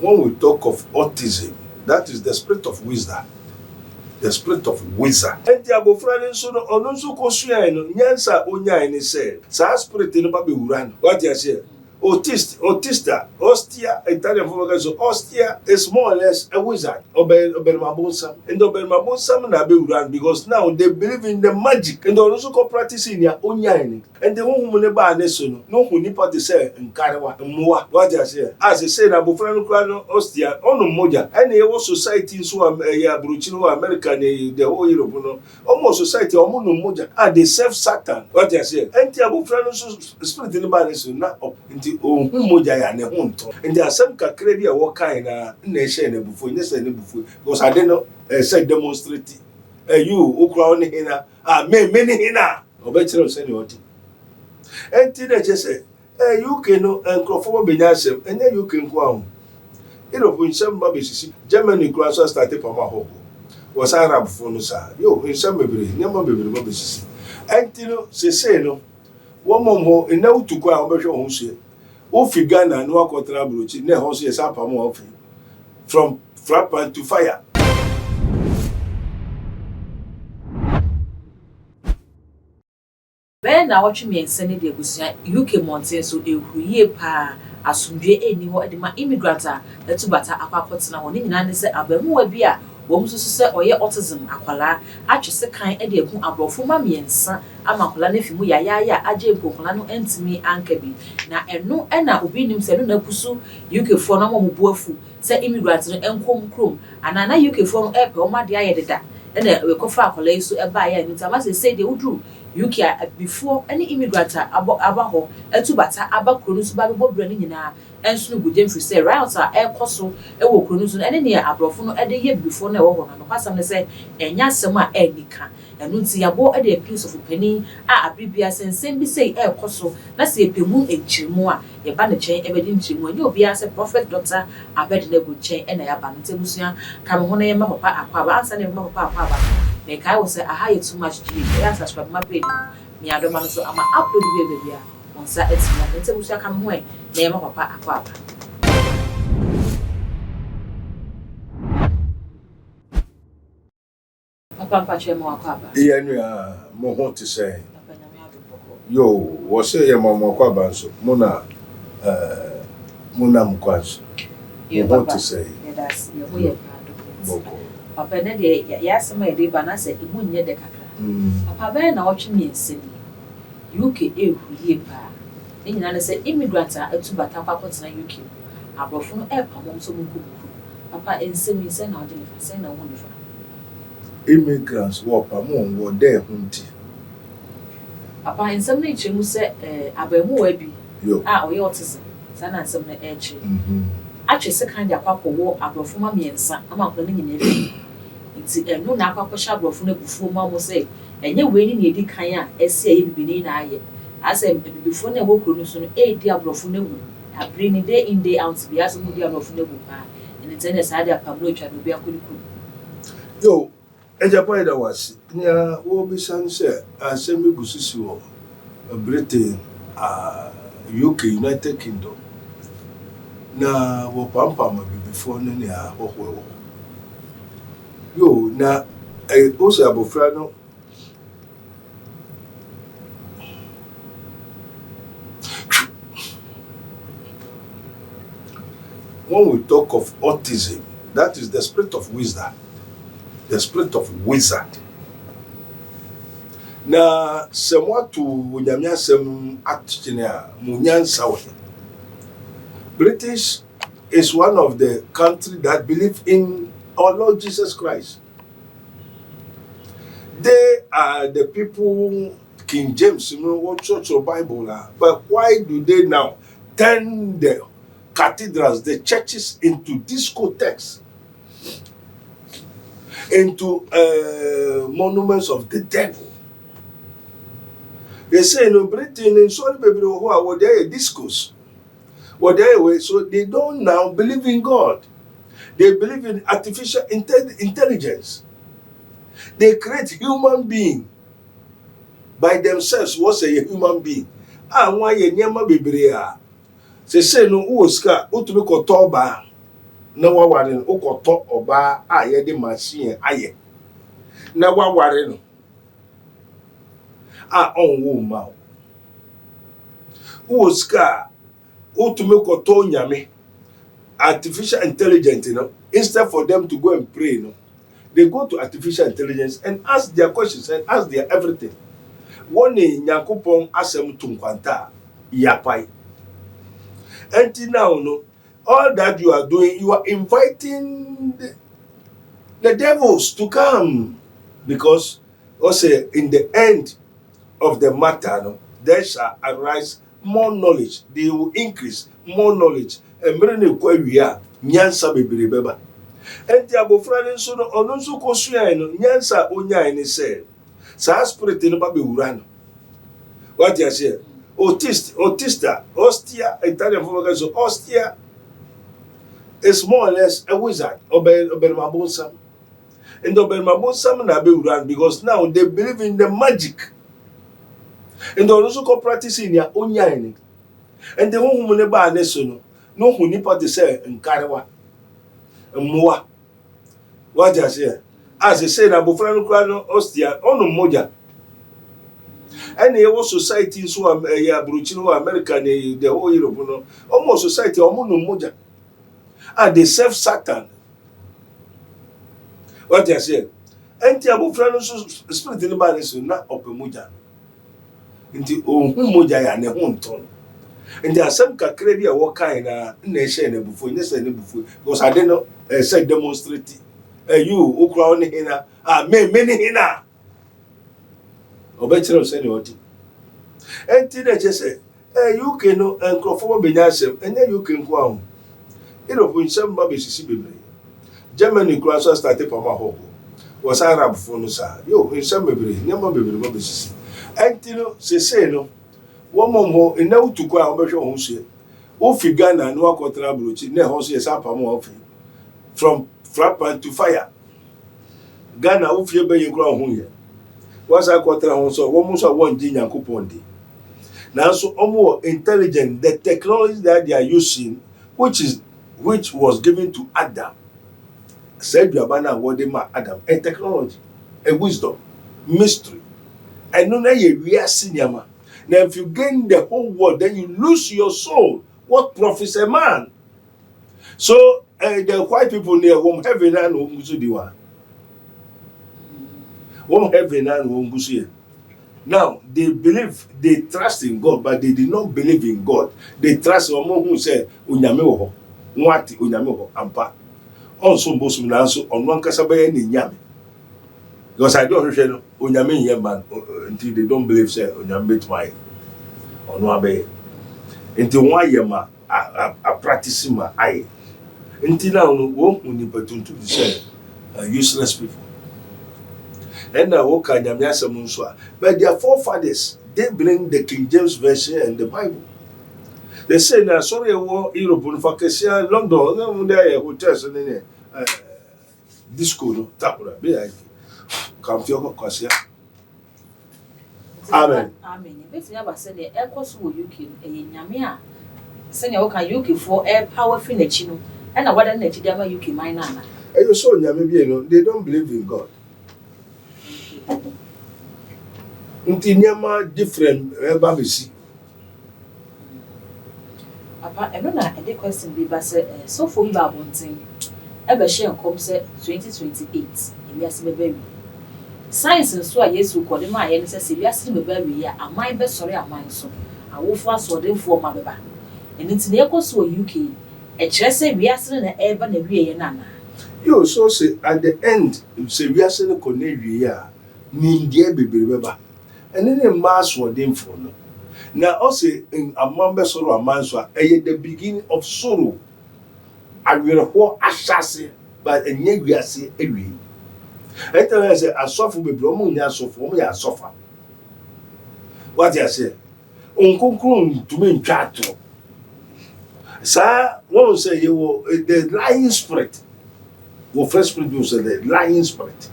When we talk of autism, that is the spirit of wisdom. The spirit of wizard. Enti abofra ne nso no ono nso kosuan no nyansa onyan ne se. Sa spirit no ba be wura no. What you say? Ostia, Italian for so Ostia is more or less a wizard. Obermabonsam. And Obermabonsam na be wura because now they believe in the magic and they also go practicing ya onyan. And the one ne ba ne so no hu nipa te say nkarewa mmoa. What you say? As I say na abofra no kra no Ostia ono moja. And e wo society so ya bruchi no America ne the whole Europe no. Almost society omo no moja. They serve Satan. What you say? Enti abofra no so spirit ne ba ne so na ohun moja ya ne ho nto ndi asem kakra bi a wo kan na ehye na bufo nye se ne bufo because I didn't say demonstrate you ukra on hina me ne hina obekire se ne odi enti na je se UK no enkrofo benya asem enye UK nko ahụ Europe nsem ba besisi Germany kura so start pama ho was Arab fo no sa yo nsem bebre nyama bebre ba besisi enti no se no wo mom ho ena utuko a obehwe ho so Ofi Ghana no akotra brochi na ho so yesa pam ofi from frappan to fire. Ben na watch me ensene de abusia UK mountain so ehuye pa asundwe eni ho de ma immigrant a etubata akwakotena ho ni nyina ne se abamuwa bi a wo muso se oye autism akwala atwese kan e de eku abrofo ma miensa amakwala na fimu ya aje mpokwala no entimi ankabi na eno na obi nim se no na kusu UK fo no mo buafu se immigrant no enkom krom anana UK fo no epe o ma de ayededa na we kofa akwala iso e ba ya ntama se de udru UK before any immigrant abaho etubata abakro so ba bobra ni nyina enso no gudem fi say right koso e wo kro no ene ne abrofo no e de ye before na e wo ho no kwasam ne say enya asem a enika enu nti yabo e de prince of penny a abribia sensem bi say koso na say epemu enchirimu a ye ba ne chen e be di nchirimu anya obi ase prophet doctor abed na go chen e na ya ba ntebusia kam ho na ye ma papa akwa ba ansa ne ma papa akwa ba make I was say I had too much to you. Subscribe my page. Me I don't man so I'ma upload the baby on Saturday. Then say we shall come home. Name of papa akwa. Papa chemo akwa. Iya nua mo ho te say. Yo, wo say ye mo akwa ba so. Mo na mkwanso. Mo ho te say. That's your way. Boko. Papa na de ya sema e de ba na se emu nye de kakra papa ba na otwe mi nseni UK ehuye pa ni nyina na se immigrant a etubata kwakotena UK abrofo no pamom so munkuku papa ensemi se na ode fa se na woni fa Immigrants wo pamom wo de hunti papa ensem na ichemu se abamu wa bi oye autism sa na ensem na echi atwe se kan de akwakọ wo abrofo ma miensa ama akọ ni nyina bi nti eno na akwakọ sha abrofo na bufuo ma mo se enye we ni na edi kan a ese aye bibini na aye ase bibifo na wo kro no so no di abrofo na wu abre ni day in day out bi aso mu di abrofo na wu pa ene tene sa de apamlo twa no bi akoliku yo eja boy da wasi nya wo bi san se asemi gusisi wo Britain UK United Kingdom na wo pampa ma bibifo no ne a hoho yo na also abofra no when we talk of autism, that is the spirit of wisdom, the spirit of wizard. Na semwa tu nyamia sem atchina munyansa wo. British is one of the countries that believe in our Lord Jesus Christ. They are the people, King James, you know, what church or Bible, but why do they now turn the cathedrals, the churches into discotheques, into monuments of the devil? They say in Britain, in some people who are there discos, so they don't now believe in God. They believe in artificial intelligence. They create human being by themselves. What's a human being? Why ye nyama bebre a. Se no uoska utumi kotoba. na waware no ukoto oba a ye de machine aye na waware no a onwo ma wo ska utume koto nyame artificial intelligence, you know, instead for them to go and pray, you know, they go to artificial intelligence and ask their questions and ask their everything. One in Yakupon asem tunkwanta yapai. Until now, no, all that you are doing, you are inviting the devils to come, because also in the end of the matter, no, there shall arise more knowledge. They will increase more knowledge. Emrene kwa wiya nyansa bebre beba. Enti abofra ne nso no ono nso kosua no nyansa onyaa ne se. Sa spirit no ba bewura no. What you say? Autista, Ostia, Italian for so Ostia is more or less a wizard. Obermabonsam. And Obermabonsam na bewura because now they believe in the magic. And they also go practicing their own yin. And the one who never neso no who nipa to say nkarewa. Mwa. What you say? As they say na bofra no kra no Ostia ono moja. And the whole society so ya Bruchino America the whole Europe no almost society omo no moja. And they serve Satan. What you say? And the bofra no spirit in the body so na open moja. Nti ohun moja ya ne ho nton. Nti asem kakra bi a wo kan na ehye na bufo nye se ne bufo because I didn't say demonstrate you ukra on hina me ni hina obetire se ne odi. Nti na je se UK no enkrofo be nya asem enye UK nko ahụ. Europe nsem ba be sisi bebre. Germany kura so start pama ho. Was Arab fo no sa yo nsem bebre nyama bebre ba be sisi. Enti no se no one mo ina utuko a obehwe ho so o fi Ghana no akotra brochi na ho so yesa pam o fi from frappan to fire Ghana o fi be yekura ho ye was akotra ho so wo mo so won di Nyankopon di now so omo intelligent the technology that they are using which was given to Adam said you abana what ma Adam a technology a wisdom mystery and no na ye wiase nyama. Now, if you gain the whole world, then you lose your soul. What profits a man? So, the white people near home heaven and home diwa. Home heaven and home. Now, they trust in God, but they did not believe in God. They trust someone who said, Unyameho, Mwati, Unyameho, Ampa. Also, most of us on one Casabay and Yami. Because I don't know Unyame Yaman until they don't believe say Unyame my or no abe. Until one yama a practicing my eye. Until now no won't to say useless people. And now what can Yamiasa Munswa? But their forefathers they bring the King James Version and the Bible. They say now sorry war Europe Fakesia London there hotels and disco no tapura be like Amen. Amen. Beti ya ba se de ekoso wo UK nyame a se ne wo kan UK for power fi na chi no e na wada na chi de ma UK man na na. You so nyame bi no they don't believe in God. Nti nyama different eba be si. Papa e no na e de question bi ba se so for you ba bonten e be share kom se 2028 e bi ase be baby. Science nso a Yesu kode ma ye ne se biase ne beba wi ya aman be sori aman so awofo asodefo ma beba enti na ekoso UK e kire se biase na eba na wi ye na na You so say at the end say biase ne ko na wi ya ni ndie bebere beba ene ne mass wodemfo no na o say aman be sori aman so the beginning of sorrow awerho ahyase but enye wiase ewi. I tell you, I say, I suffer with Bromunia, suffer. What I say? Uncle to me, Chato. Sir, one say you will the lying spirit. Well, first producer, the lying spirit.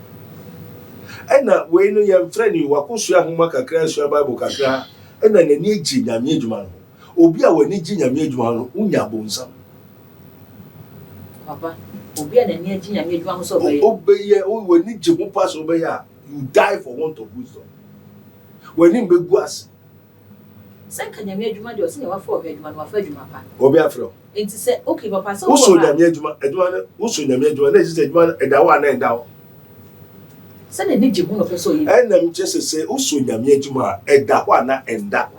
And now, when you are friend, you are Kusuya crash your Bible, and then the Niji Yamijman. Obia when Niji Yamijman, Unya Bonsam. Papa, obi a na ni agye nyame adwuma ho so obeye. Obeye, when ni je ho pass obeye, you die for want of wisdom. When ni mbegu as. Senka nyame adwuma de o se ne wa fa obi adwuma no wa fa adwuma pa. Obi afro. Enti se okay papa so wo so nyame adwuma wo so nyame adwuma na exist adwuma eda wa na enda wo. Se ne ni je mu no person yi. Enam chese se wo so nyame adwuma eda wa na enda.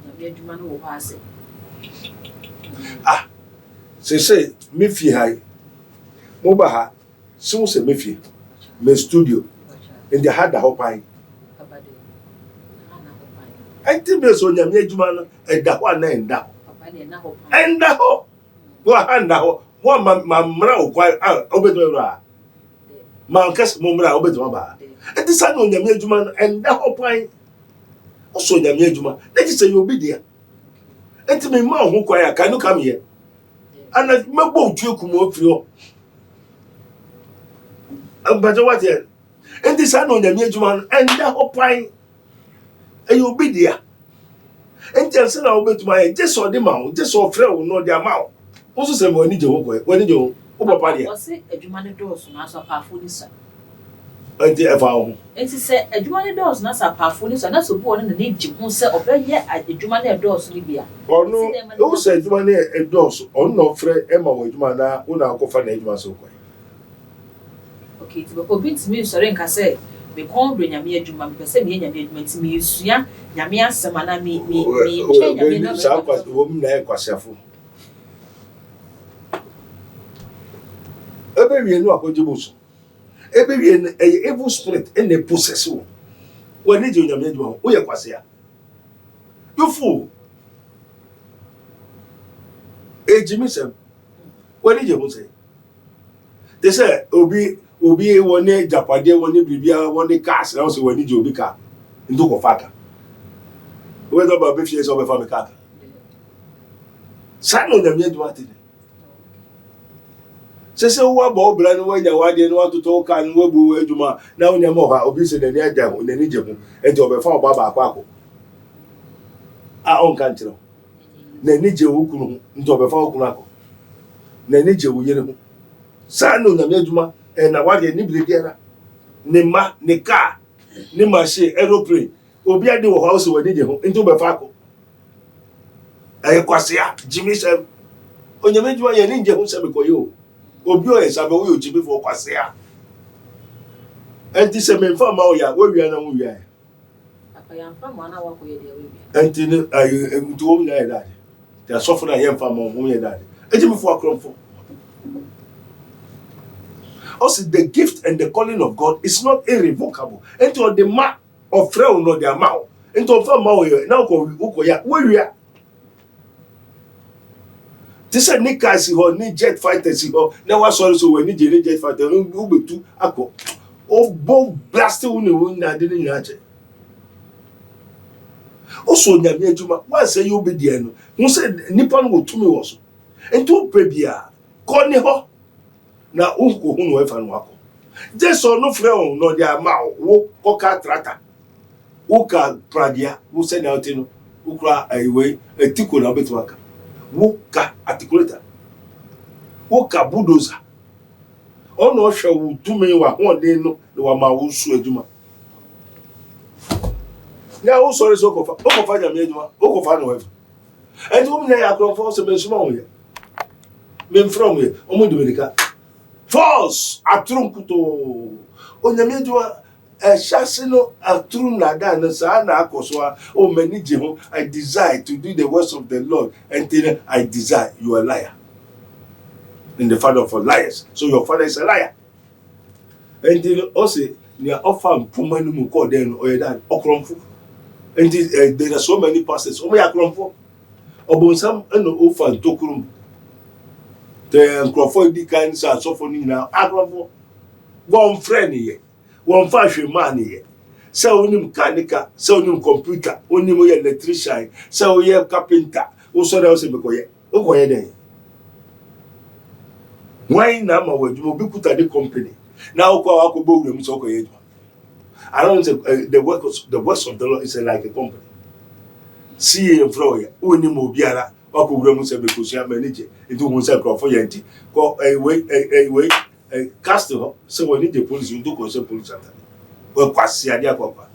Nyame adwuma no wo ha ase. Se me fi hai. Mo ba ha. Se wo se me fi. Me studio. In the had the hopai. Enti be so nyame adwuma no eda wa na enda. Enda ho. Wo handa ho. Wo mamra okwa obedo ra. Man kas mo mra obedo ba. Enti sa no nyame adwuma no enda ho pan. O so nyame adwuma. Na ji say you be there. Enti me ma ho kwa ya ka no come here. Ana mebo otu ekumo ofiri ho. But what here? Enti sa no nyame adwuma no enda ho pan. You be there. Enti anse na obetuma ye jeso de ma wo jeso frɛ wo no de ama wo wo so se mo ani je wo ko wani je wo papa de o se adwuma ne dɔɔso na so paafo ni sa enti efa wo enti se adwuma ne dɔɔso na sa paafo ni sa na so bo no na ne gye ho se obɛyɛ adwuma ne dɔɔso ni bia ono wo se adwuma ne dɔɔso ono frɛ e ma wo adwuma na wo na akɔfa na adwuma so ko okay ti bako bit mi sɔre nka se me kon do nyame adwuma me pese me nyame adwuma ti me esua nyame asema na me twa nyame na sa kwa wo mu na e kwasiafo ebe wie no akoje boso ebe wie no evil spirit and the possess wo wani je nyame adwuma wo ye kwasia you fool ejimisem wani je mo say they say obi woni japade woni bibia woni cash na so wani je obi ka ndo ko faka we do ba be fie so be fa me ka sa no nyame adwuma te se wo ba obra no wanya wade no atoto ka no wabu adwuma na wo nyame ha obi se nani agya ho nani je ho enti obe fa oba ba akwa on kan tiro nani je wo kunu enti obe fa okunu akọ nani je wo yere ho sa no nyame adwuma na wade ni brediara ni ma ni car ni machine aeroplane obi ade wo house wani je ho enti obe fa akọ kwasia jimi se onyame adwuma ye ni je ho se be koyo obi o esabe wo yo jibi fo kwasia enti se me mfa ma o ya wo wia na wo wia papa ya mfa ma na wa ko ye de we enti ne ayi ntu na ye dade ya sofo na ye mfa ma wo ye dade enti me fo akromfo also the gift and the calling of God is not irrevocable enti o the ma of frel no the amount enti o fa ma o ye na ko ya wo wia this is Nika si ho ni jet fighter si ho na wa sorry so we ni jet fighter no betu akọ o bo blast uni na de ni ache o so nyame adwuma wa say you be there no who said nipa no tumi wo so ento pe bia ko ni ho na unko hu no e fa no akọ jeso no frɛ on no dia ma wo ko ka trata wo ka pradia wo say na otino wo kra aiwe etiko na betu aka woka articulator woka bulldozer ono hwe wo tumi wa hoden no wa ma wo su adwuma na wo sorry so kofa nyame adwuma wo kofa no wefa enti wo na ya krofo so me suma wo ye me from ye o mu dominika false atrunkuto onyame adwuma chassis no atru na da na sa na akoso o manage ho I desire to do the works of the Lord and then I desire you are a liar and the father of all liars so your father is a liar and then also you are offer puma no mu ko den o ye that okromfo and there are so many pastors o me akromfo obonsam no offer tokurum the akromfo di kan sa so for ni na akromfo one friend here one fashion man here. So onim kanika, so onim computer, onim electrician, so ye carpenter, o so that say bekoye. O koye den. Why na ma wadwuma bi kuta the company. Na o kwa akobo wura mu so koye dwuma. I don't say the works of the Lord is like a company. See in flow here, onim obiara, Okugura mu se be kosia manage into hu se crofo yanti ko we cast ho se we need the police into ko se police ata we kwasi ade akwa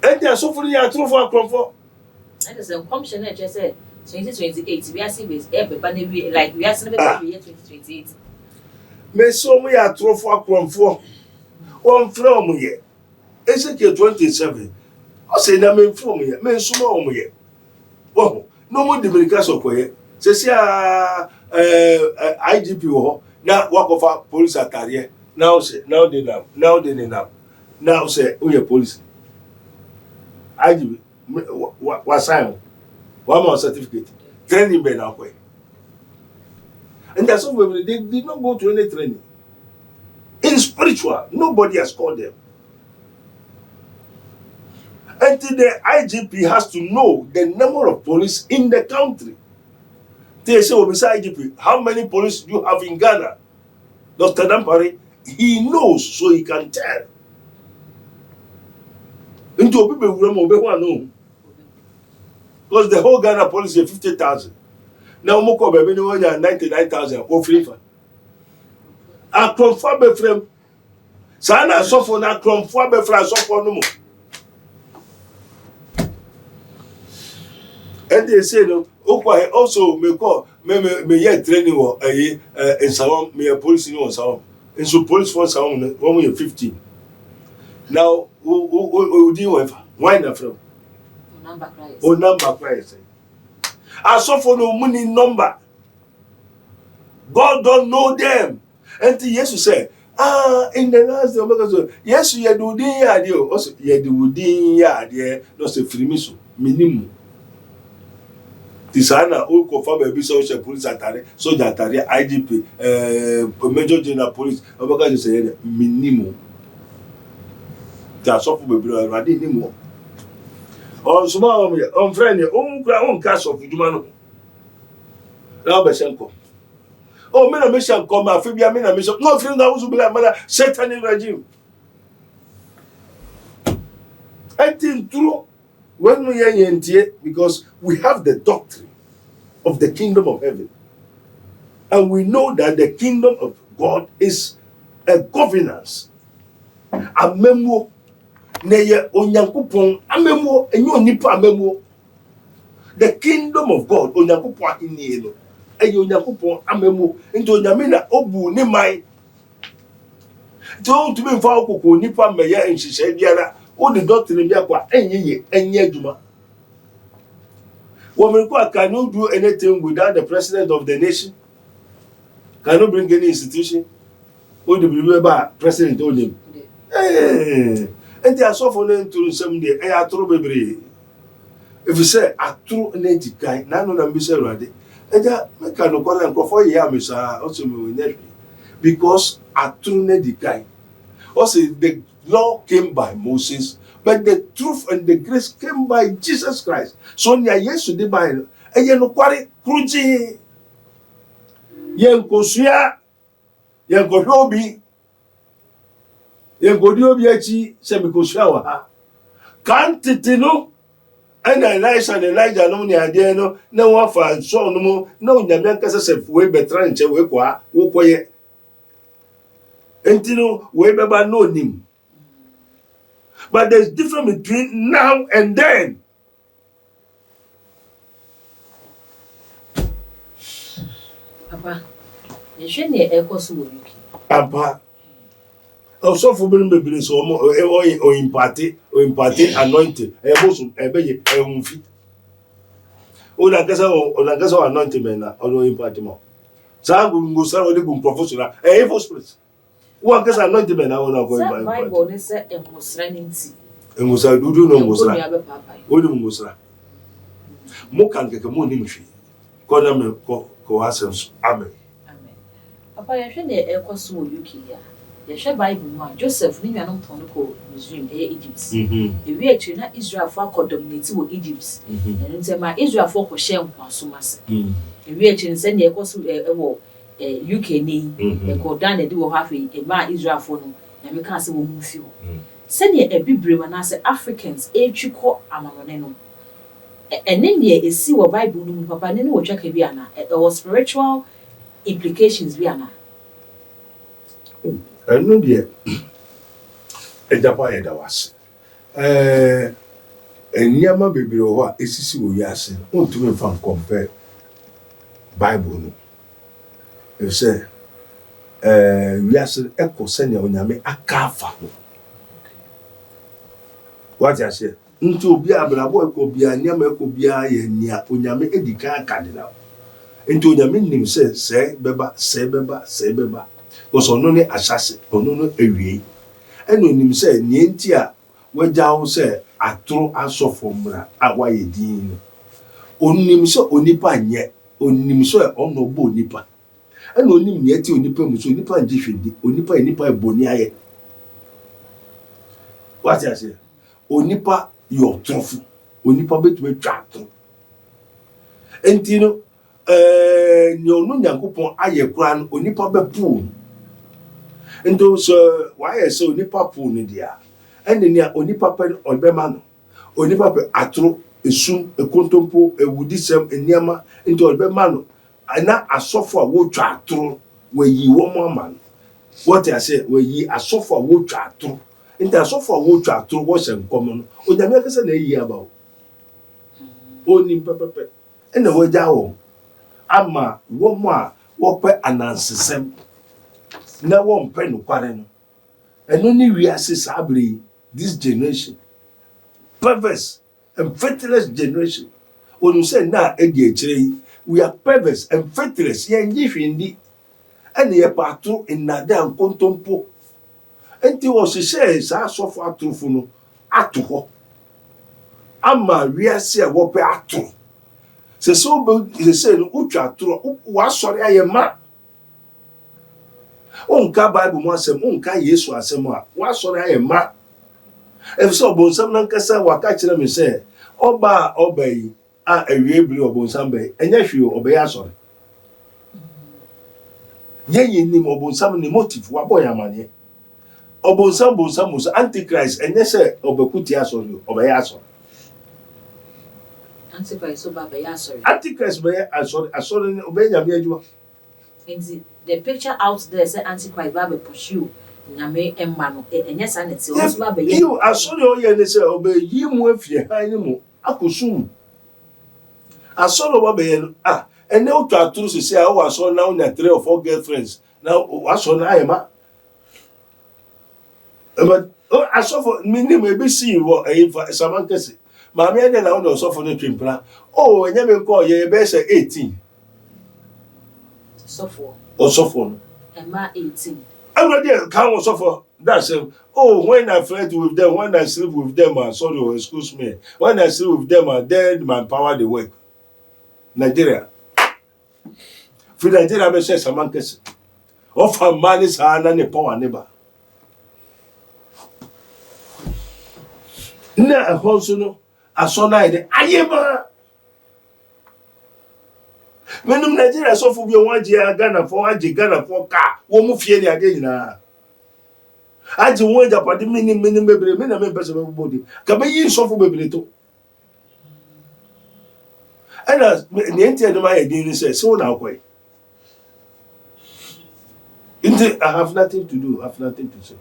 and so for ya true for crofo and the commission just said 2028 we are seeing base everybody like we are seeing the year 2028 me so mu ya true for crofo one from here Ezekiel 27 o say na me from here me so mo mo here oh no more Dominicans of here say IGP ho na wakofa police atare now say now they now say we police IGP wa sign one more certificate training be now kwe and that's why they did not go to any training in spiritual nobody has called them. Until the IGP has to know the number of police in the country. They say, beside IGP, how many police do you have in Ghana? Dr. Dampari, he knows, so he can tell. Into people who know. Because the whole Ghana police is 50,000. Now, Moko Baby, 99,000 or free. I confirm the frame. Sana suffer na confirm the frame, suffer no more. And they say no. Also, me call me yet training or in Sawam, me a police in Sawam. And so police for Sawam, 115. Now, who do you have? Why not from? Number price. I saw for no money number. God don't know them. And Jesus said, in the last day, yes, you do the also, you do the idea, not a free minimum. Tisana who confirm a bishop police atare soldier atare IGP major general police oboka just say minimum ta so for be ready minimum on small on friend on kra on cash of juma no na be shenko oh me na me shenko ma fe bia me na me shenko no friend na uzu be like mother satanic regime I think true when we are because we have the doctrine of the kingdom of heaven. And we know that the kingdom of God is a governance. Amemo neye onyankopon amemo enyo nipa amemo. The kingdom of God onyankopon ini no. Eyo onyankopon amemo nti onyame na obu ni mai. To be mfa okoko nipa meye nhihye biara all the doctrine bia kwa enye adwuma. Can you do anything without the president of the nation? Can you bring any institution? What do you believe about president told him? And they are so for them to some day. I true baby. If you say I true native guy, none of them be so ready. And that make no call and for year, Miss also because I true native guy. Also, the law came by Moses, but the truth and the grace came by Jesus Christ. So nya Yesu de by eye no kware kruji yen kosua yen kohwobi yen godiobi achi se me kosua wa ha kan titinu ana Elisha and Elijah no ni ade no na wa fa so no mo na onyame nkasa se we betra nche we kwa wo koye entino we beba no nim. But there's difference between now and then. Papa, you should need a course with you. Papa, also for being baby, so or imparted anointing, a bosom, a baby, a umfi. Oh, that gets our anointing men or imparted more. Some go sell the good professional, a evil spirit. What gets anointed men are not going by Bible is set and was running tea. And was I do no Musra? What do Musra? Mokan get a moonishi. Kodam coasons. Amen. Amen. Papa, I should need a course with you here. The share Bible, Joseph, Nina, no Tonico, Museum, Egypt. If we actually not Israel for condemnated with Egypt, and say my Israel for shame consumas. If we actually send a course a war. UK ni go down the do have a man Israel for no na me can say wo mufio send a bibre man as Africans e twiko amanone no ɛne neɛ ɛsi wɔ Bible no mu papa ne wɔ twaka bi ana ɛwɔ spiritual implications bi ana ɛno deɛ ɛdapa yɛda wase nneɛma bebree wɔ hɔ a ɛsisi wɔ wiase no wontumi mfa nkɔmpɛ Bible no ɛfisɛ wiase ɛkɔ sɛnea onyame aka afa ho wate aseɛ nti obi abrabɔ ɛkɔ biara nneɛma ɛkɔ biara yɛ nea onyame edi kan aka de na nti onyame nim sɛ sɛ bɛba wɔsɔ ɔno ne ahyase ɔno no awie ɛna onim sɛ nea nti a wagya ho sɛ atoro asɔfo mmra a wayɛ din no onim sɛ onipa nyɛ onim sɛ ɔno bɔ onipa ɛna onim nea ti onipa mu so onipa ngye hwɛdi onipa yɛ nipa bɔni ayɛ wate aseɛ onipa yɛ ɔtorofo onipa betumi atwa atoro enti no nea ɔno Nyankopɔn ayɛ koraa no onipa bɛpoo nti sɛ wayɛ sɛ onipa poo no deɛ ɛne nea onipa pɛ ɔbɛma no onipa pɛ atoro esum ekontompo ewudisɛm nneɛma nti ɔbɛma no na asɔfo a wotwa atoro wɔyi wɔn ama no wɔte ase wɔyi asɔfo a wotwa atoro nti asɔfo a wotwa atoro wɔhyɛ nkɔm no onyame akasa na eyi aba o onim pɛpɛpɛ ɛna wɔgya wɔn ama wɔn a wɔpɛ anansesɛm na wɔn pɛ nokware no ɛno ne wiase saa abere yi this generation perverse and faithless generation onu sɛ na edi akyire yi we are perverse and faithless yɛn gye hwindi ɛna yɛ paato nnada nkontompo nti wɔhyehyɛ saa asɔfo atorofo no ato hɔ ama wiase a wɔpɛ ato sɛ no wotwa atoro wasɔre ayɛ ma onka Bible mu asɛm onka Yesu asɛm a wasɔre ayɛ ma efisɛ ɔbɔnsam nankasa waka kyerɛ me sɛ ɔba yi a awie biri ɔbɔnsam bɛyi ɛnyɛ hwee ɔbɛyɛ asɔre yɛyɛ nim ɔbɔnsam ne motive wabɔ yɛ amanneɛ ɔbɔnsam antichrist ɛnyɛ sɛ ɔbɛkuti asɔre ɔbɛyɛ asɔre antichrist bɛyɛ asɔre ne ɔbɛyɛ nyame adwuma nti the picture out there say antichrist ba be pursue nyame emma no ɛnyɛ sa net so ba be you asɔre ɔyɛ ne sɛ ɔbɛyi mu afie han ne mu akosum asɔre ba bɛyɛ no ɛnɛ wotwa atoro sisi a wɔ asɔre na wonya 3 or 4 girlfriends na wasɔre na ayɛ ma but asɔfo minim ebisi wɔ ɛyɛ samankɛse maame ɛdɛ na wɔde ɔsɔfo no twempra ɛnyɛ me nkɔ yɛ bɛyɛ sɛ 18 ɔsɔfo no ɛma 18 everybody can ɔsɔfo that's when I flirt with them when I sleep with them sorry excuse me when I sleep with them then my power dey work Nigeria fi Nigeria bɛ sɛ samankɛse ɔfa mmaa ne saa na ne power ne ba na ɛhɔ nso no asɔ na yɛ de ayɛ ma menum Nigeria sɔfo bi wɔn agye Ghana fo ka wɔn mu fie ne ade nyinaa agye wɔn Japade minim bebree me na me pɛ sɛ bɛ bɔ di ka bɛ yi sɔfo bebree to ɛna ne ntia ne ma yɛ din ne sɛ so na akɔɛ nti I have nothing to say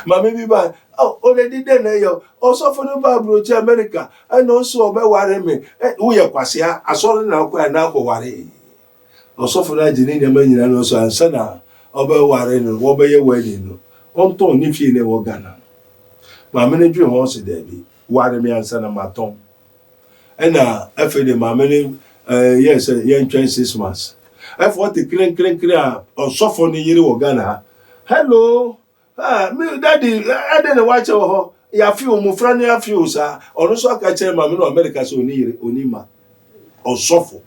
mama bi ba already then yo sɔfo no ba abrochi America ɛna ɔso ɔbɛware me woyɛ kwasea asɔre na akɔ na akɔware ɔsɔfo no agye ne nyama nyina no so ansa na ɔbɛware no wɔbɛyɛ wedding no ɔntɔn ne fie ne wɔ Ghana mama no dwe ho so dabi ware me ansa na matɔn ɛna afei de mama no yes yɛntwɛn 6 months ɛfɔ te krenkrenkre a ɔsɔfo no yere wɔ Ghana hello me daddy I didn't watch her ya feel mo fra ne afio sa ono so aka kire ma me no America so oni yire oni ma osofo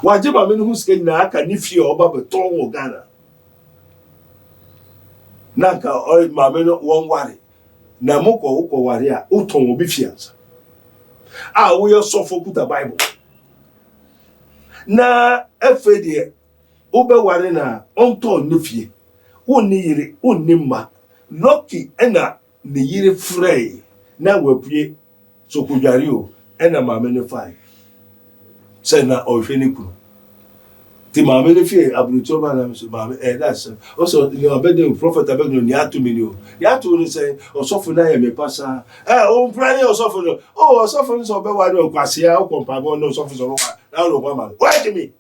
waje ma me no huske na aka ni fie oba beton wo Ghana na ka o ma me no won ware na moko ware a uton obi fiansa wo yo sofo kuta Bible na efedie obe ware na onton ne fie wonni yire wonni ma Lucky ena ne yire frey na wapue so kudware o ena maame ne fine say na ohwe ne kunu ti maame ne fie abruto ma na so maame that's also you know abedin prophet abedin ni atumi ni o ya to ni say osofo na ya me pasa o mpra ni osofo no o osofo ni so be wa ni kwase ya o kompago no osofo so wa na lo kwa ma wait me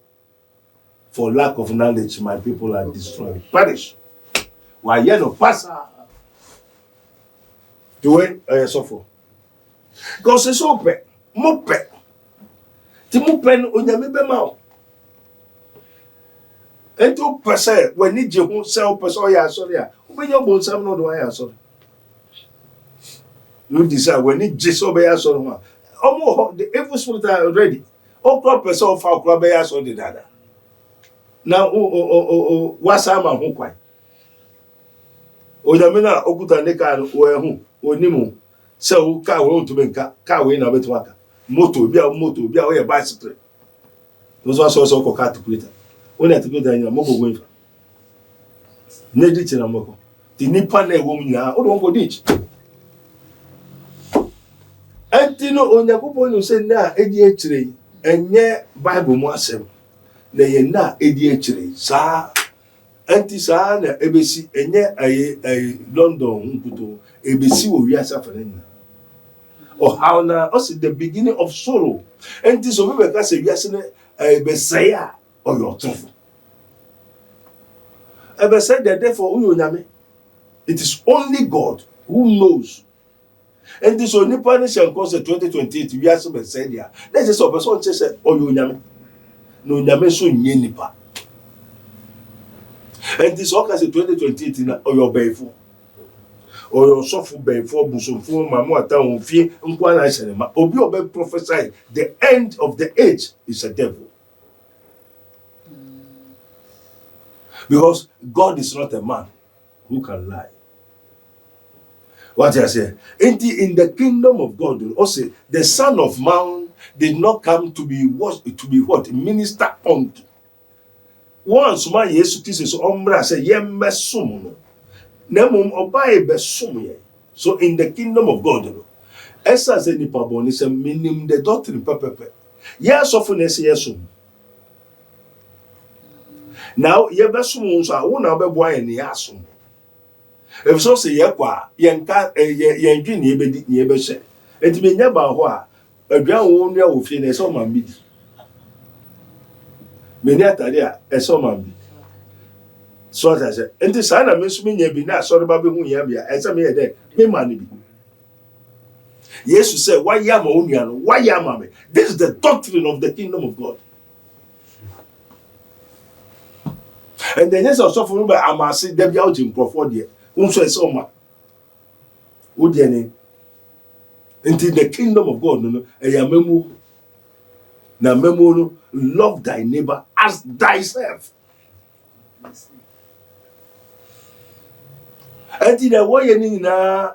for lack of knowledge my people are destroyed perish wa ye no pasa do it osofo because it's open mo pe ti mo pe no onyame be ma o ento pese when ni je ho se o pese o ya sorry a o be yo bon sam no do ya sorry you decide when ni je so be ya sorry ma omo the evil spirit are already o crop pese o fa crop be ya sorry dada na o wasa ma ho kwan o nyame na okuta ne ka no o ehu onimu se o ka wo to be nka ka we na betu aka moto bia o ye bicycle no so ko ka calculator ona to go down mo go go na ditch na mo ko ti nipa na ewo mu nya o do go ditch antino onyakopo no se na edi akire enye bible mu asem na ye na edi akire sa anti sa na ebesi enye ay London nkuto ebesi wo wi asa fana or how na also the beginning of sorrow anti so be ka se wi asa na besaya or your truth ever said that therefore it is only God who knows. And this only punishment cause 2028 we are so said there. Let's just person say oh you nyame. No nyame so nye nipa. And this all cause 2028 na oyo befo. Oyo sofo befo busofo mamu ata onfie nkwa na hye ma. Obi obe prophesy the end of the age is a devil. Because God is not a man who can lie. What I say? In the kingdom of God, also the Son of Man did not come to be what? Minister unto. Once my Jesus Christ is ombra say yemesum no. Nemum obaye besum ye. So in the kingdom of God, esa se ni paboni se minim the doctrine pepepe. Yes often say yesum. Now ye besum so a wo na obeboa ye ne yasum. If so say ye kwa yenka ye ndwi ne ebedi ne ebehye. Enti menya ba ho a aduan wo nua wo fie na so ma midi. Meni atade a eso ma midi. So that say enti sa na mesu menya bi na so ba be hu ye bia esa me ye de me ma ne bi. Jesus said why ya ma onua no why ya ma me. This is the doctrine of the kingdom of God. And then yes also for me amase da bia o jim profo de unso ese oma wo de ni into the kingdom of God no eyamemu na memu no love thy neighbor as thyself. And the way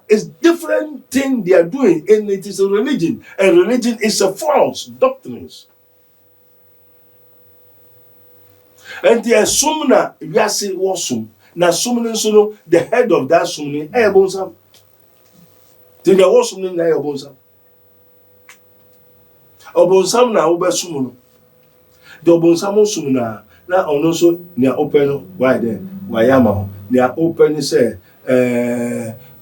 is different thing they are doing, and it is a religion, and religion is a false doctrines. And the sumna yasi wasum na sumna so the head of that sumna ebonsam. The wasum na ebonsam. Obonsam na obesum no. The obonsam sumna na ono so na open why there why yama na open say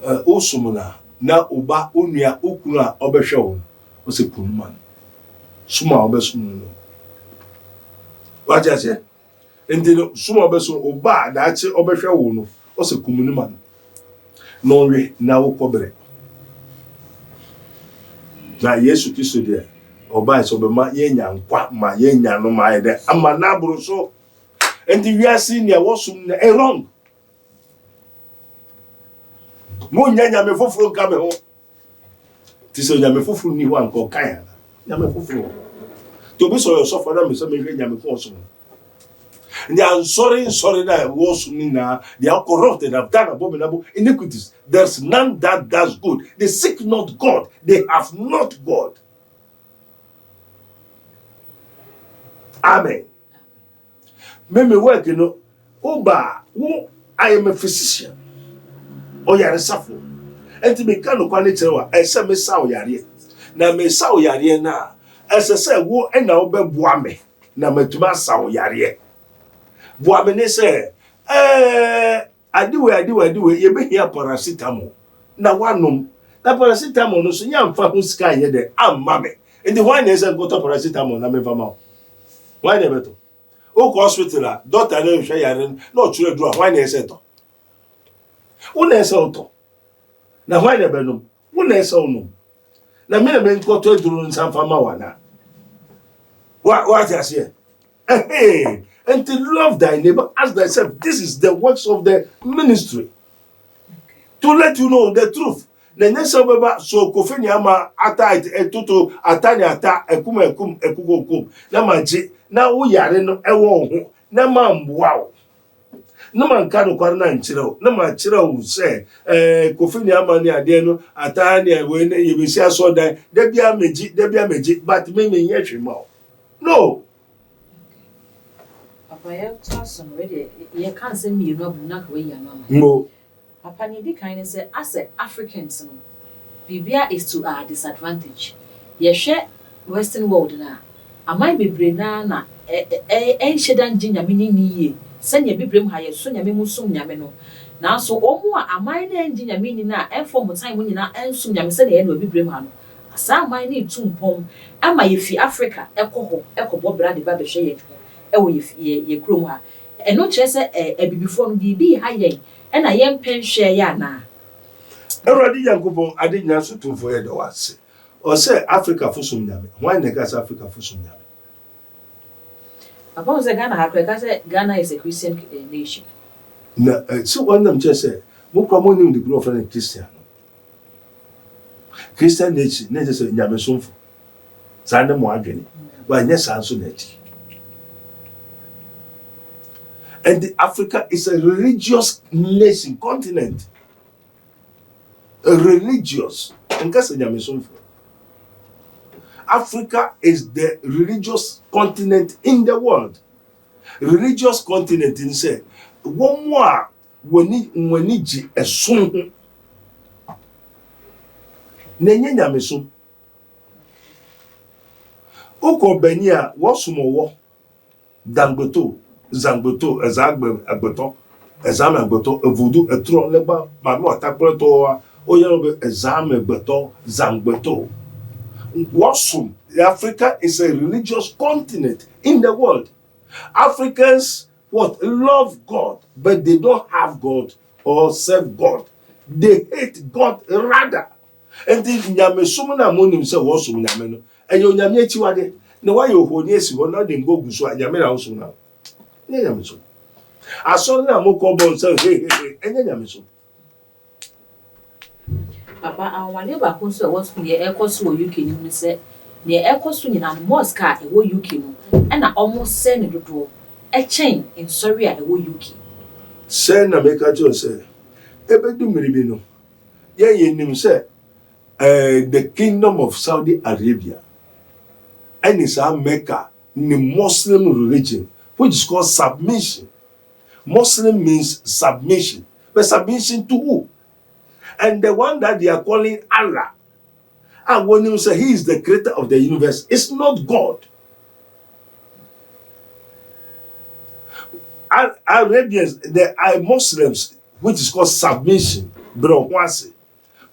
osumna na oba onua okunu a obehwe wo o se kunuma suma obesum no. What you say? Enti suma obeso oba na achi obehwe wo no o se kumunuma no we na wo kobere na Yesu Kristo de oba so be ma yenya nkwa ma yenya no ma ide ama na buru so enti we asi ne wosum na wrong mo nyanya me foforo ka me ho ti so nyame foforo ni ho anko kan nyame foforo to be so so for na me so me nyame ko so. They are sorry that was they are corrupted, have done abominable iniquities. There's none that does good. They seek not God. They have not God. Amen. Maybe work, Oba, I am a physician. Or you are a suffer. enti me ka no kwa ne kyerɛ wa ɛsɛ me sa wo yare na me sa wo yare na ɛsɛ sɛ wo ɛna wo bɛboa me na matuma sa wo yare boa me ne sɛ adiwe yɛbɛhia paracetamol na wanom na paracetamol no so yɛmfa ho sika yɛ dɛ amma me enti why na ɛsɛ nkɔtɔ paracetamol na memfa ma wo why na ɛbɛtɔ wokɔ hospital a doctor na nhwɛ yare na ɔtwerɛ duru a why na ɛsɛ tɔ wo na ɛsɛ wotɔ na why na ɛbɛnom wo na ɛsɛ wonom na me na menkɔtɔ aduru nsa mfa ma wa na what I say and to love thy neighbor as thyself. This is the works of the ministry. To let you know the truth. The next baba so kofeni ama ata etuto atani ata ekum na manji na wo yare no ewo ho na mamboa wo na manka no kware na nkyere wo na ma kyere wo se kofeni ama ne ade no ata ne we ne yebesi aso dan da bia meji but me nye hwema wo no. Papa, you trust already. You can't send me not way your mama. No. Papa, you kind of say, as Africans, Bibia is to our disadvantage. You share Western world now. I might be brenana, shedan ginger meaning ye. Send your bibrim higher, soon your musum yameno. Now, so more a minor engineer meaning now, and for more time when you now and soon yam send the end will be brimhano. Some might need two pom. Am I if Africa, echo bob brady baby shade. Ye krom ha eno kire se bibifo no bibi ha yen na yen pen hwe ya na Eradi Yankopon ade nya so tumfo ye de wase o se Africa fo som nyame why na gas Africa fo som nyame Papa say Ghana ha kra say Ghana is a Christian nation na so wonam che se mo kwa mo nim de grow friend Christian nation na je se nyame somfo sande mo adwene wa nya sanso na ti. And Africa is a religious nation, continent. A religious. Africa is the religious continent in the world. Religious continent in say one more when ji esun. Nenye nyamesun. Oko benia wosumowo Dangoto Zangbeto, Exam Agbeto, Voodoo, a tron leba, Mamma Tapreto, Oyabe, Exam Agbeto, Zangbeto. Wasum, Africa is a religious continent in the world. Africans love God, but they don't have God or serve God. They hate God rather. And the Yamesumana Monim say Wasum Yameno, and your Yamichi Wade. No, why you hold yes, you will not go Gusu and Yamena also now. Nyamiso aso na moko bon say enye nyamiso Papa awale ba kun so what school ye ekoso UK ni say ne ekoso nyina mosque a e wo UK no e na almost say ne dodo e chain in sorry a e wo UK say na make ajo say ebedu miribi no ye nim say the kingdom of Saudi Arabia and is Mecca ni Muslim religion which is called submission. Muslim means submission. But submission to who? And the one that they are calling Allah. And when you say he is the creator of the universe, it's not God. Arabians, they are Muslims, which is called submission. Bro, once.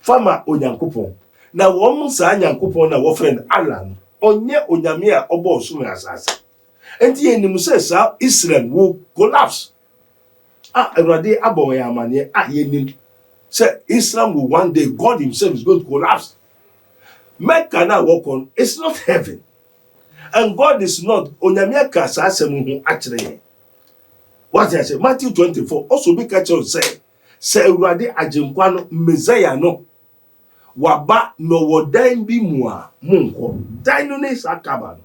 Fama onyankopon. Na woman sa nyankopon na wo friend Allah. Onye onyame a obo osumu asase. Enti enim say sa Israel will collapse. Erade abon ya amane yenim. Say Islam will one day, God himself is going to collapse. Mecca na walk on, it's not heaven. And God is not onyame ka sa asem hu akire. What I say Matthew 24 also be catch us say Erade agenkwa no Messiah no waba no wodan bi mu a monko. Dan no ne sakaba no.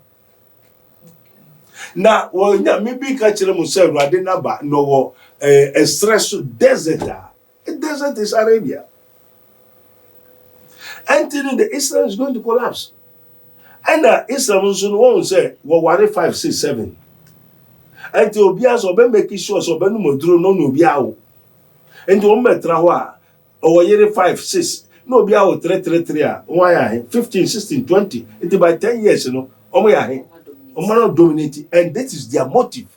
Na wonya maybe catch them say Erade na ba no wo a stress desert. A desert is Arabia. Until the Islam is going to collapse. And Islam won't say, well, 5, 6, 7. Until Obias or Ben make sure so Ben Modro no Biao. And to Ometrawa or 5, 6. no be our 333 why 15 16 20 it by 10 years omo ya he omo no dominate, and that is their motive,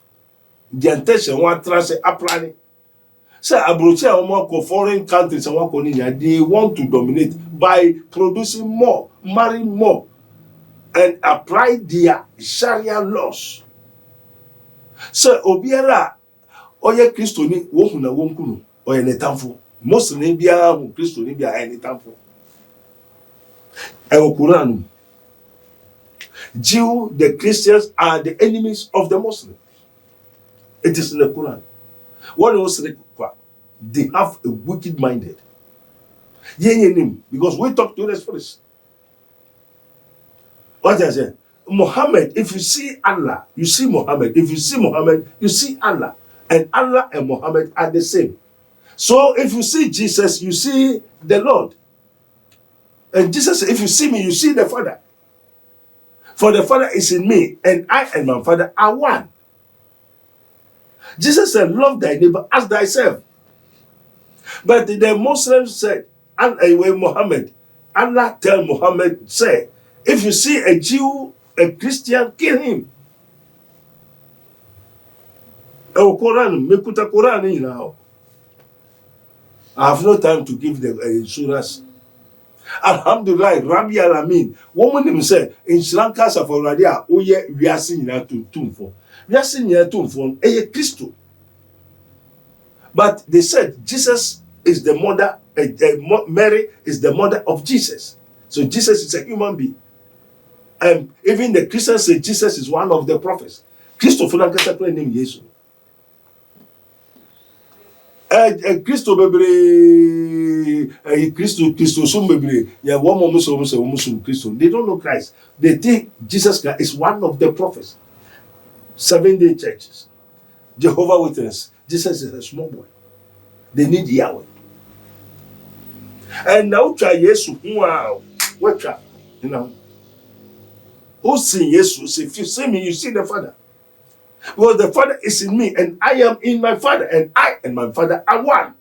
their intention. One trans apply say abrochi omo foreign countries and one they want to dominate by producing more, marrying more, and apply their Sharia laws. So obiara oye Kristo ni wo hu na wo nkunu oye netamfo, Muslim bia hu Kristo ni bia netamfo. And Quran, Jew, the Christians are the enemies of the Muslims. It is in the Quran. What else? They have a wicked minded. Because we talk to us first. What I say? Muhammad, if you see Allah, you see Muhammad. If you see Muhammad, you see Allah. And Allah and Muhammad are the same. So if you see Jesus, you see the Lord. And Jesus said, if you see me, you see the Father. For the Father is in me, and I and my Father are one. Jesus said, love thy neighbor as thyself. But the Muslims said, and Muhammad, Allah tell Muhammad, say, if you see a Jew, a Christian, kill him. Quran, mekuta Quran now. I have no time to give the surahs. Alhamdulillah, Rabbi Alamin. Woman him say in Sri Lanka Safaradia, oye wiase nyina tuntumfo. Wiase nyina tuntumfo eye Kristo. But they said Jesus is the mother, Mary is the mother of Jesus. So Jesus is a human being. And even the Christians say Jesus is one of the prophets. Kristo Fulanka Sakre name Jesus. Kristo bebre Kristo sum bebre ya woman muso Kristo. They don't know Christ. They think Jesus Christ is one of the prophets. 7-day churches, Jehovah Witness. Jesus is a small boy. They need Yahweh. And now try Jesus. Wow, what you know? Who see Jesus? If you see me, you see the Father. Well, the Father is in me, and I am in my Father, and I and my Father are one.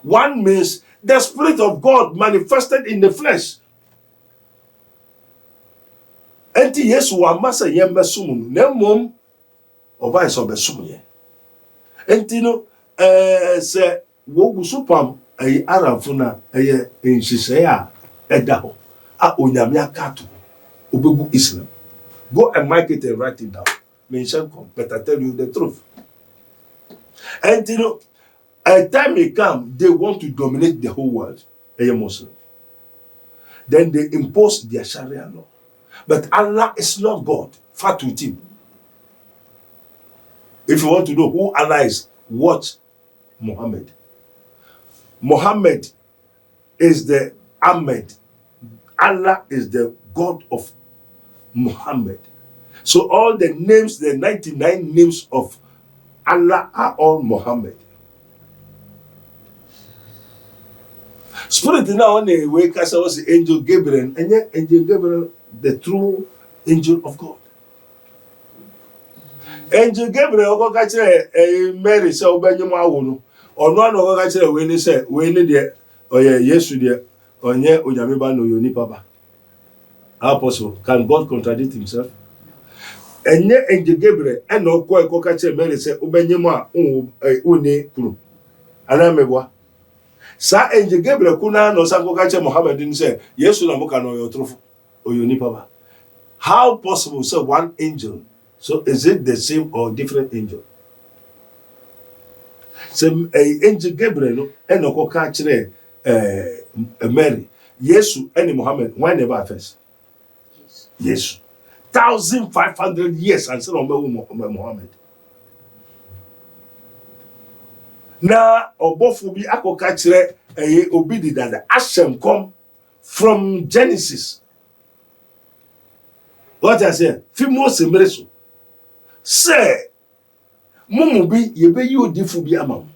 One means the Spirit of God manifested in the flesh. Enti Yesu wa masa yembe sumu na mom oba iso be sumu ye. Enti no se wo gusupam ay arafo na eye nhihye a eda ho a onyame akato obegu Islam. Go and mark it and write it down. Mention come, but I tell you the truth. And you know, a time may come, they want to dominate the whole world, a Muslim. Then they impose their Sharia law. But Allah is not God. Fight with him. If you want to know who Allah is, watch Muhammad. Muhammad is the Ahmed. Allah is the God of Muhammad. So all the names, the 99 names of Allah are all Muhammad. Spirit now on the way, because I was the angel Gabriel, and yet angel Gabriel, the true angel of God. Angel Gabriel, go catch a Mary, so Benjamin Awunu, or no one go catch a when he said, when there, or yes, dear, or near Uyamiba no Yoni Papa. Apostle, can God contradict himself? And yet, Angel Gabriel, and no quite go catch a Mary, say, Ubenyama, Une Kuru. And I may Sa Angel Gabriel kuna no sango kache Muhammad didn't say, Yesu na muka no your truth or your nipaba. How possible? So one angel. So is it the same or different angel? So Angel Gabriel and no catch Mary. Yesu and Muhammad. Why never first? Yes. 1,500 years and so Muhammad. Na obofo bi akoka kire obi di dada ashem come from Genesis. What I say? Fi Mose mreso. Say mumu bi yebe yi odifu bi amam.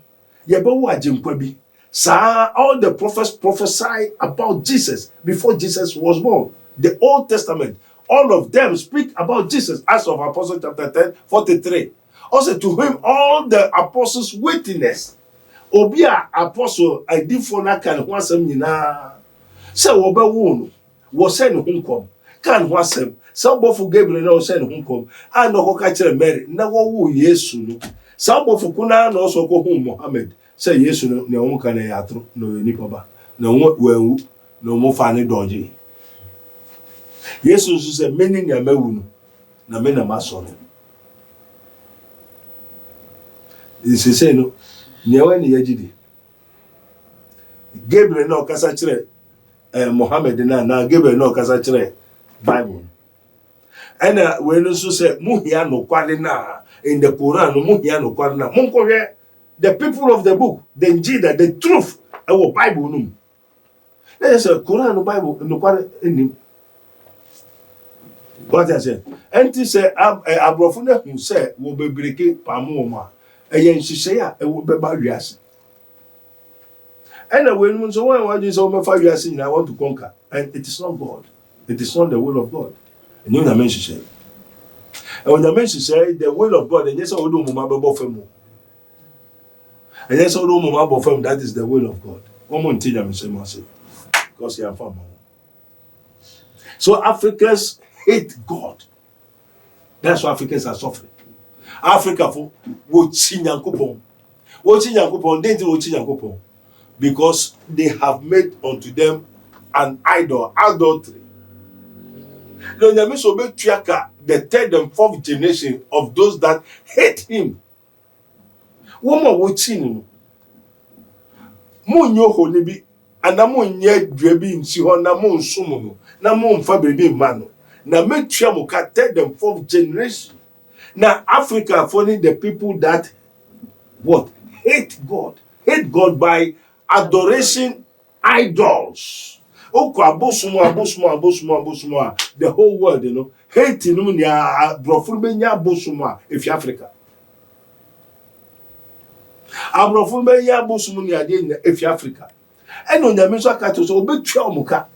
Yebe wo ajenkwa bi. Sa all the prophets prophesy about Jesus before Jesus was born. The Old Testament, all of them speak about Jesus. Acts of Apostles chapter 10, 43. Also to him all the apostles witness. obi a apostle adifo na kan ho asɛm nyinaa sɛ wɔbɛwo no wɔsɛ ne ho nkɔm kan ho asɛm sɛ ɔbɔfo Gabriel na ɔsɛ ne ho nkɔm a na ɔkɔka kyerɛ Mary na wɔwo Yesu no sɛ ɔbɔfo kuna na ɔsɔ kɔhu Mohammed sɛ Yesu no ne ɔmo kan yɛ atoro na ɔyɛ nipa ba na ɔmo wɔawu na ɔmo fa ne dɔgye Yesu nso sɛ meni nea mawu no na me na masɔre nsese no nea wani yɛgye Gabriel na ɔkasa kyerɛ Mohammed na Gabriel na ɔkasa kyerɛ Bible ɛna wei no nso sɛ muhia no kwade na in the Quran no muhia no kwade na monkɔhwɛ the people of the book the Injil the truth ɛwɔ Bible no mu na sɛ Quran no Bible no kwade enim what I say enti sɛ abrɔfo na hu sɛ wo bebreke pamo mo a ɛyɛ nhyehyɛ a ɛwɔ bɛba wiase and when you so when you say me fa wiase I want to conquer and it is not God, it is not the will of God. And you na men nhyehyɛ and when the men nhyehyɛ the will of God and yes o do mo ma bɛbɔ fam and yes o do mo ma bɔ fam that is the will of God. One more thing I say because you are farmer. So Africans hate God. That's why Africans are suffering. Africa for wo chi Nyankopɔn. Wo chi Nyankopɔn, they do wo chi Nyankopɔn because they have made unto them an idol, adultery. The Nyame so be tuaka the third and fourth generation of those that hate him. Woman wo chi no. Mo nyo ho ne bi ana mo nye dua bi nsi ho na mo nsom no na mo mfa bebi ma no na metua mo ka third and fourth generation. Now Africa following the people that what hate God by adoration idols. The whole world, you know, hating if you Africa. If you Africa. And on the Miso Kato, so be muka.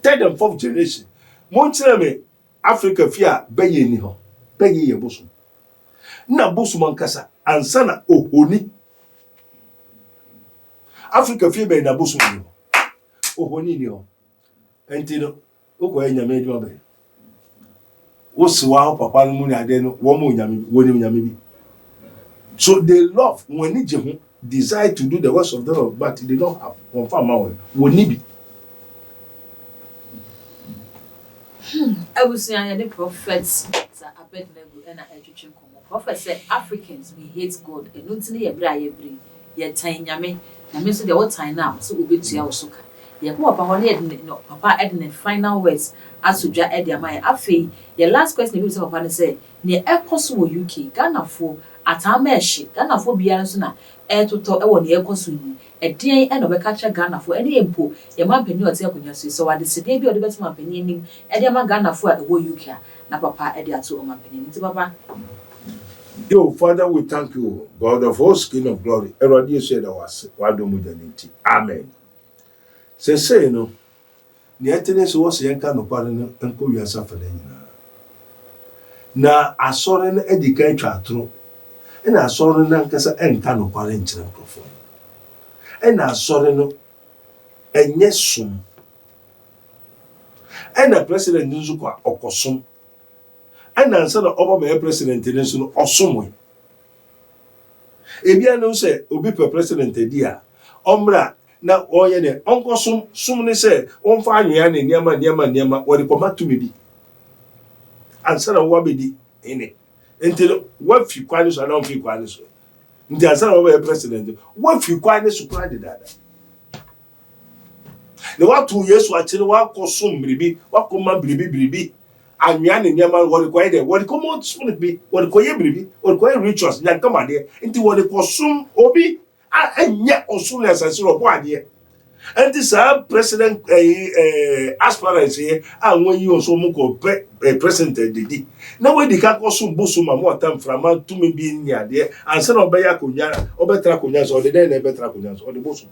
Third and fourth generation. Montreme Africa fear Baye Niho. Baye ye bosom. Na bosom ankasa ansana ohoni. Africa fear be na bosom ni. Ohoni ni ho. Enti no okwa nyame adwuma be. Wo siwa ho papa no mu ni ade no wo mo nyame woni nyame bi. So they love when they desire to do the works of the Lord, but they don't have confirm woni bi. I was saying the prophets are Abednego and Edwin Komo. Prophet said Africans we hate God and not in your bra ye time yame. Yame so the old time now, so we be to your soka. Ye go up on no papa adding the final words as to ja Edia Maya Afe. Your last question you say papa say near Ecoso UK, Ghana for Atameshi, Ghana for Biansona, air to talk on the Ecosu. A day and of a catcher Ghana for any impo, a man penny or take so I decided the best man penny him, and a man Ghana for the whole UK. Na papa Edia to my penny. Papa. Yo, Father, we thank you, God of all skin of glory. Everybody said our Wadomudanity. Amen. Say no. The attendance was yanka no pardon and call you suffering. Na a soren educator true, and a soren ankasa and cano parent microphone. And a soren and yes, soon. And a president Nizuka or Kosum. And answer the Obama president in Nisun or somewhere. Ebia no say, Obi per president dear. Ombra, now oyene, Uncle Sumne say, on fine yan in Yama, what it come to me be. Answer a wabidi in it. Until what few qualities I don't feel qualities. The answer of a president, what few qualities supply the data. The what 2 years watching what consume bribi, what command bribi, and yan in Yaman what required there, what common spirit be, what require bribi, what require rituals, then come out there into what they consume obi, and yet as soon as I saw one year. And this president aspirants here, and when you also move president did. Now when the can consume Bosuma more time from out to me being near there, and send of Baya Kunya, or better Kunyas, or the day better Kunyas, or the Bosum.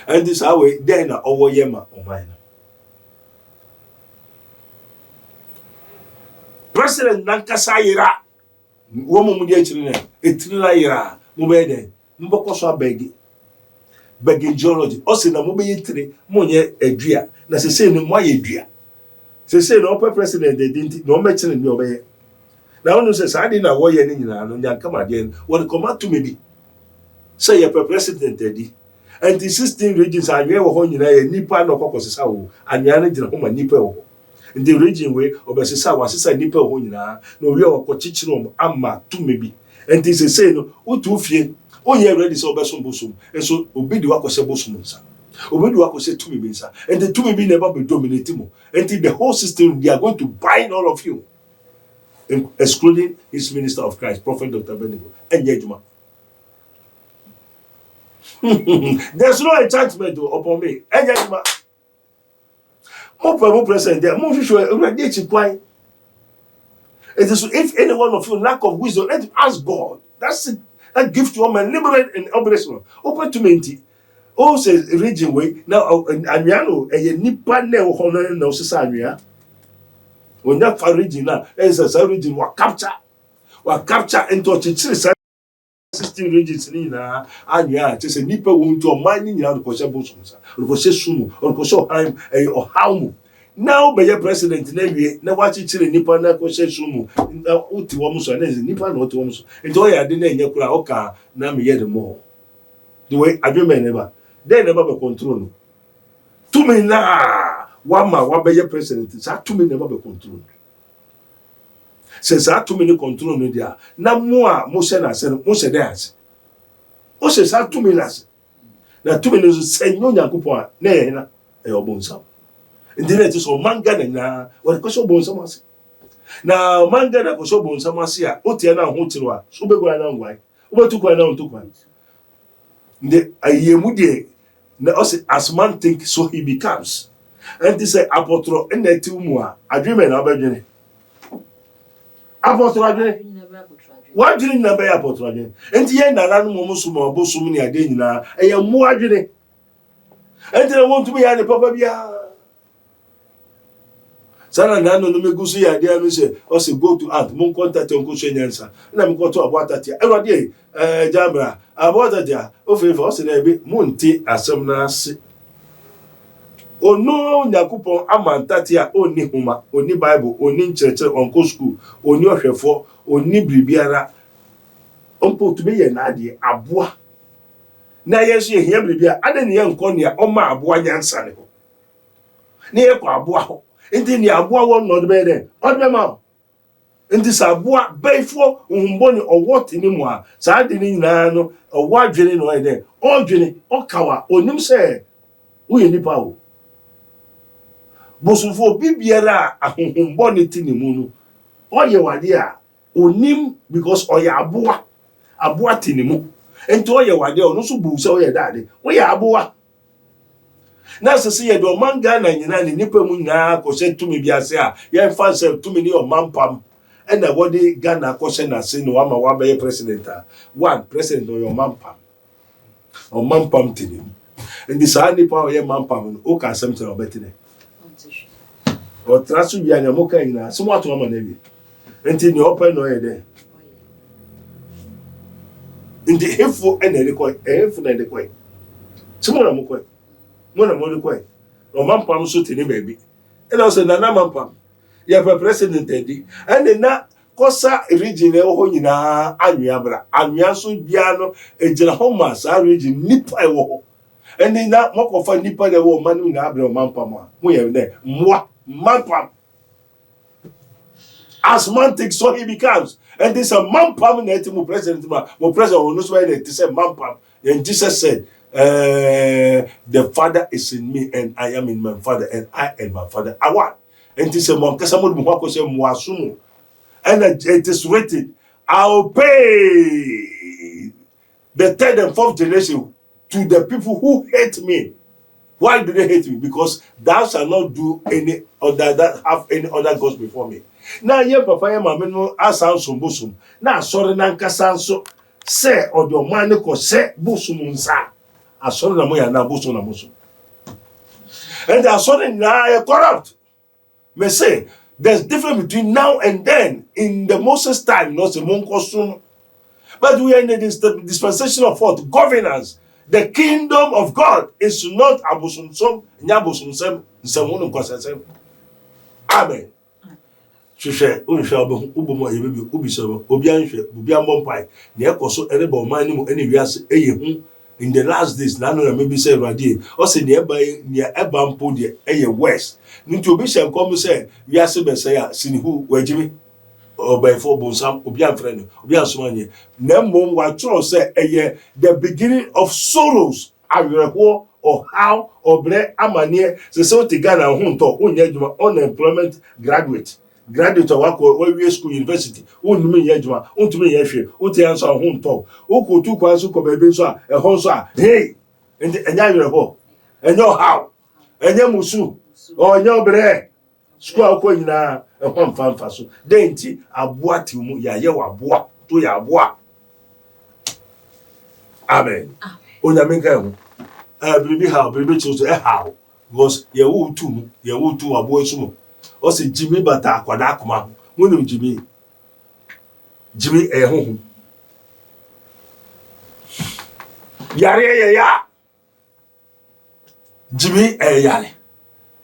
And this our way, then over Yema or mine. President Nankasaira, woman mu de chiri na etiri na yira mo be den mo boko so abegi geology o se na mo be yitire mo nye adua na se no mo ayedua se no open president de dinti no me chiri ni obeye na wonu se sa di na wo ye ni nyina no nya kama de won command to me bi say ye president edi and the 16 regions anwe wo ho nyina ye nipa no kokosesa wo anwa na gina ho ma nipa wo in the region we obesesa wasesa nipa wo nyina no we wo kochichiro ama to me bi and this say no utu fie onye ready so obeso bosom enso obidi wakose bosom nsa obidi wakose to me bi nsa and the to me bi never be dominate mo and the whole system they are going to bind all of you, excluding his minister of Christ, Prophet Dr. Benigo, and Yejuma. There's no enchantment upon me. And Yejuma. More present there. More sure already. It is if any one of you lack of wisdom, let him ask God. That's it. That gift to all and liberate and operation. Open to me. Oh, says region way now. Aniano a nipa ne honor no sisania. When that far region now, as a region was capture into a 16 regions in Anya, just a nipper wound to a mining yard of Koshabosums, or Koshesumu, or Koshoheim, or Haumu. Now, by your president, now watch it in Nippon, Koshesumu, Uti Womus, and Nippon, or Toms, and Toya didn't Yakura Oka, Nami yet more. The way I do never, they never be control. To me now, one by your president, is to me never be control. Says that too many control media. Na more motion as motion dance. O says that 2 minutes. Na 2 minutes say no nyakupo na ye na e obonsa. Ndi na ti so manga na what ko so bonsa mase. Na manga na ko so bonsa mase a o tie na ho tiro a so be go na ngwai. O be tu kwa na on tu kwa. Ndi ayemu de na o say as man think so he becomes. And this say apotro na ti mu a adweme na obedwene. Apostle adwene what didn't never apostle adwene enti ye na nanu mo musuma obosum ne ade nyina eye mu adwene enti na want to be ya papa bia sana nanu no megusu ya ade anu se o se go to aunt mon contact on ko nyansa na me ko to abota tia erode jamra abota tia o fe o se na ebe monti asem na ase ono nyakupon amantatia oni huma oni bible oni nkyerɛkyerɛ onko school oni ohwɛfo oni bribiara ompo to be ye na ade aboa na yeso ye hia bribia ade ne ye nkɔ ne ɔma aboa nyansa ne ho ne ye kɔ aboa ho enti ne aboa won no de be den ɔde ma enti sa aboa baifo nhumbo ne ɔwɔ tini mu a sa ade ne nyinaa no ɔwɔ adwene no ɔde ɔdwene ɔkawa onim sɛ wo ye nipa wo bosufo bibiara ahonhombo ne ti ne mu no oye wade a onim because oye aboa ti ne mu enti oye wade ono so bu se oye dade oye aboa na sese ye do manga na nyina ne nipa mu nyina ko se tumi biase a ye fa se tumi ne o mampam e na wode Ghana ko se na se no ama wa be president a one president o mampam ti ne enti sa nipa o ye mampam no o ka asem tere obetine o trasu bia nya moka ina so wato ama na bi enti ni open no ye de enti hefo na de koi so mo na mo koi mo na mo de koi o mampam so tini baby e na so na mampam ya president edi ene na kosa region e ho nyina anwea bra anwea so bia no ejira ho ma sa region nipa e wo ene na mokofa nipa de wo manu na abra mampam a mo ye ne moa mampam as man takes so he becomes and this a mampam na etimu president will not why they say mampam and Jesus said the Father is in me and I am in my Father and I am my Father I want and this a mon kasa mo ko say mo asumu and it is written I'll pay the third and fourth generation to the people who hate me. Why do they hate me? Because thou shalt not do any other that have any other gods before me. Now ye papa ye mama no asan so bosum. Na sorry na nkasa so say odo man ko say bosum nsa. Asori na mo ya na bosum na bosum. And asori na corrupt. Me say There's difference between now and then. In the Moses time, not the Monkosum. But we are in the dispensation of what? Governance. The kingdom of God is not abusumsum, nyabusumsem, nsemunum kwasasem. Amen. Hwehwɛ unhwɛ obomo ebebi obisɛm obi anhwɛ obi ambompai na ekoso ene ba oman nimu ene wiase eye hu in the last days na no na maybe say radie o se ne eba mpo de eye west nti obi hye nkom say wiase be say a sinihu wagimi obaifo bonsam obi amfrɛ no obi ansomanye na mmom wa tro say eye the beginning of sorrows awerɛho or how or bre amane se se o ti Ghana ho nto onye adwuma unemployment graduate of our school university, me yajuma, me yafre, answer home talk. Oko tu kwasu ko bebe so a ho so a hey and yawerebo and your how and your musu or your bre school ko nyina e ho mfa so denti aboa ti mu ya ye wa boa to ya boa. Amen. Onyame nka ho bibi how bibi choose how because ye wo tu aboa sumo. Ose Jimmy bata akwada akoma munum Jimmy hoho yare ya Jimmy yare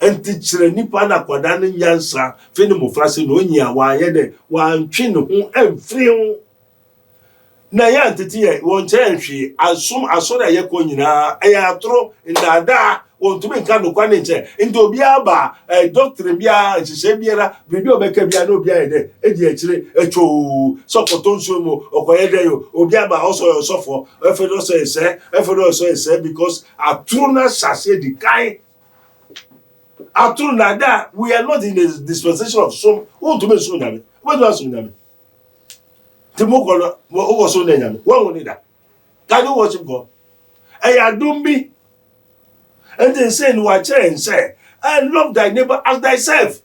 enti kire nipa na akwada ne nyansa fe ne mofrase no onyia wa ye de wa ntwe ne ho amfiri ho na ya ntete ye won che nhwe asoro ye ko nyina atoro ndada won tumi nka no kwa ne nche ndi obi aba doctor bia nhihye biara bibi obeka bia na obi ayede edi akire etwo sokoto nso mu okoye de yo obi aba oso sofo efedo so ese because atoro na shase di kai atoro na da we are not in the dispensation of some who to me so nyame what do so nyame Timokolo wo so na nyame wo woni da can you worship God ayadumbi. And they say, no, I say, and love thy neighbor as thyself.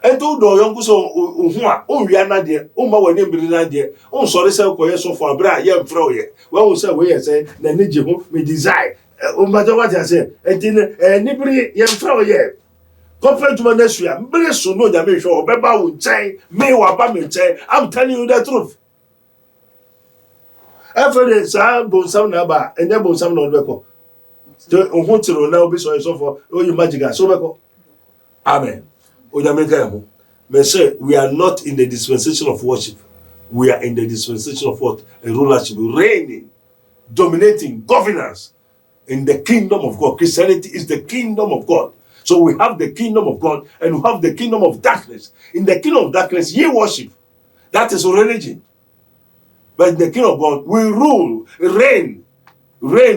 And to do young so, we are not there, my name be not there. Sorry, sir, so for a bra, young throw ye. Well, say, we say, the need you me desire. Matter what I say, and then, anybody, young throw ye. Compared to my next year, bless you know that me sure, Beba would say, me or Bammy say, I'm telling you the truth. After the Sam Bonsam Naba, and then Bonsam no record. Now be so for you magic so beko. Amen. May say we are not in the dispensation of worship. We are in the dispensation of what? A rulership, reigning, dominating, governance in the kingdom of God. Christianity is the kingdom of God. So we have the kingdom of God and we have the kingdom of darkness. In the kingdom of darkness, ye worship. That is religion. But in the kingdom of God, we rule, reign,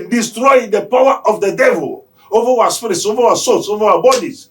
destroy the power of the devil over our spirits, over our souls, over our bodies.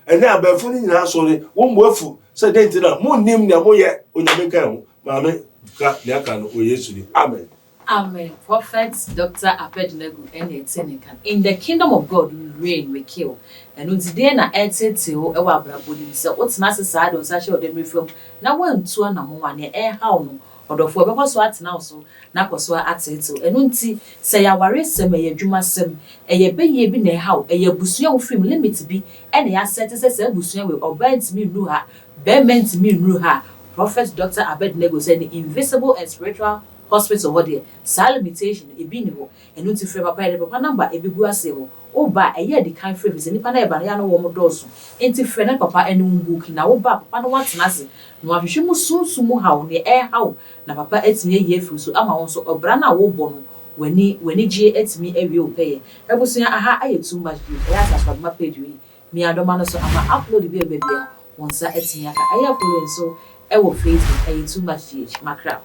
And now, by fooling in our soul, one wafu said, Moon name Namoya, Unyameka, Mamma, Yakan, or yesterday. Amen. Amen. Prophet Dr. Abednego and Etenikan. In the kingdom of God, we reign, we kill. And it's then I added to our brabudi. So what's necessary on such a reform? Now, one, two, and one, air how. Odofo be kwaso atena so na kwaso ateto enunti se ya ware sem ye dwuma sem eye beye bi na ha eye busua wo film limit bi ene ya set se busua we obant mi nu ha bement mi nu ha. Prophet Dr. Abednego said the invisible and spiritual hospital what there sa limitation e bi ni ho enunti frɛ papa number e bi gu ase ho oba eye di kan frɛ bi nipa na e ba na ya no wo mo doso enti frɛ na papa ene mbuki na wo ba papa no watena ase no ahwehwe mu sunsumu hawo ne hawo na papa etimi ayi afi so ama won so obra na wo bɔ no wani gye etimi awie opeye ebusua aha aye too much bi ya subscribe ma page wi mi adoma no so ama upload bi bebia won sa etimi aka aye follow so e wo Facebook aye too much makra.